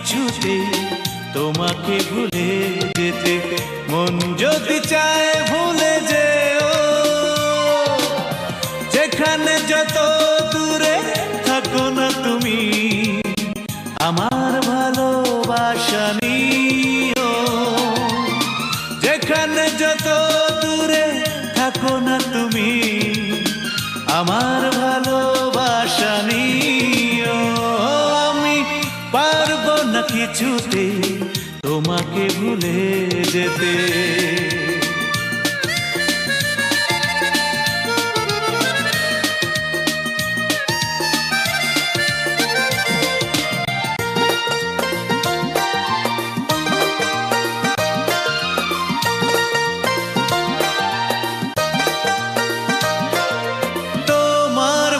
কিছুতে তোমাকে ভুলে যেতে। মন যদি চায় ভুলে যেও, যেখানে যত দূরে থাকো না তুমি, আমার ভালোবাসা নিও। যেখানে যত দূরে থাকো না তুমি, আমার ভালোবাসা নিও। আমি পারবো না কিছুতে তোমাকে ভুলে যেতে।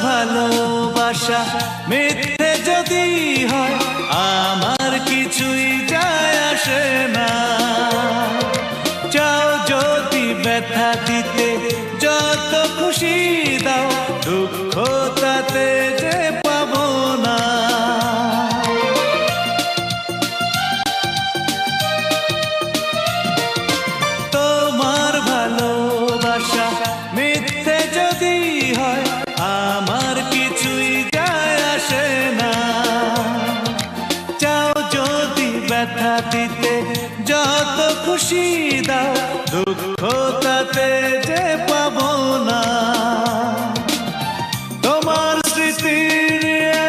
ভালোবাসা মিথ্যে যদি হয়, আমার কিছুই যায় আসে না। চাও যদি ব্যথা দিতে যত খুশি দাও, দুঃখ তাতে যে পাবো না। তোমার ভালোবাসা মিথ্যে যদি হয়, আমার কিছুই যায় আসে না। চাও যদি ব্যথা দিতে যত খুশি দাও, দুঃখ তাতে যে পাবো না। তোমার স্মৃতি নিয়ে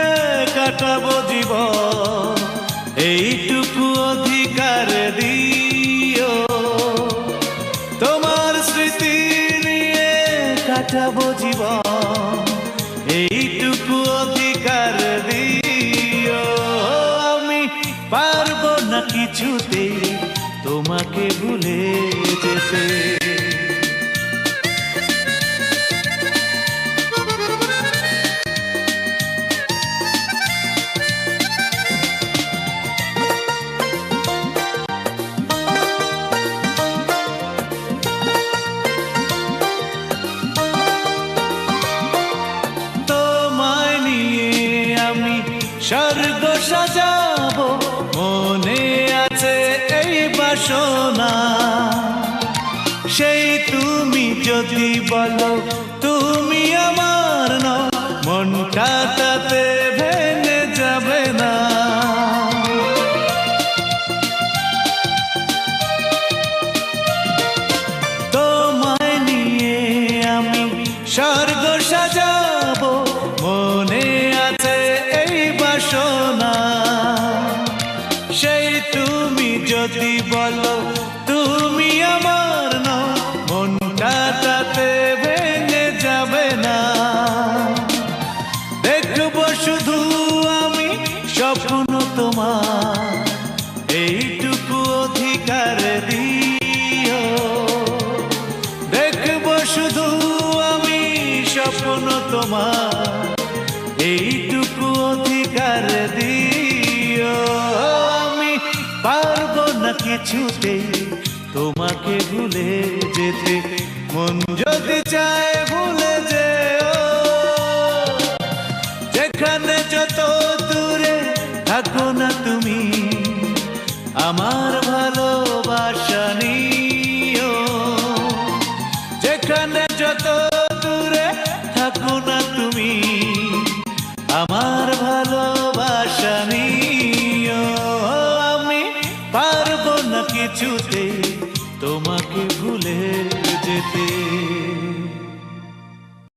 কাটাবো জীবন, এইটুকু অধিকার দিও। তোমার স্মৃতি নিয়ে কাটাবো জীবন, এইটুকু অধিকার দিও। আমি পারবো না কিছুতে তোমাকে ভুলে যেতে। স্বর্গ সাজাবো, মনে আছে এই বাসনা। সেই তুমি যদি বলো তুমি আমার নও, মনটা তাতে ভেঙে যাবে না। তোমায় নিয়ে আমি স্বর্গ সাজাবো, মনে আছে এই বাসনা। সেই তুমি যদি বলো তুমি আমার নও, মনটা তাতে ভেঙে যাবে না। দেখবো শুধু আমি স্বপ্ন তোমার, এইটুকু অধিকার দিও। দেখবো শুধু আমি স্বপ্ন তোমার, এইটুকু অধিকার দিও। আমি পারবো না কিছুতে তোমাকে ভুলে যেতে। মন যদি চায় ভুলে যেও, যেখানে যত দূরে থাকো না তুমি, আমার ভালোবাসা নিও। যেখানে যত দূরে থাকো না তুমি, আমার ভালোবাসা নিও। আমি পারবো না কিছুতে তোমাকে ভুলে যেতে।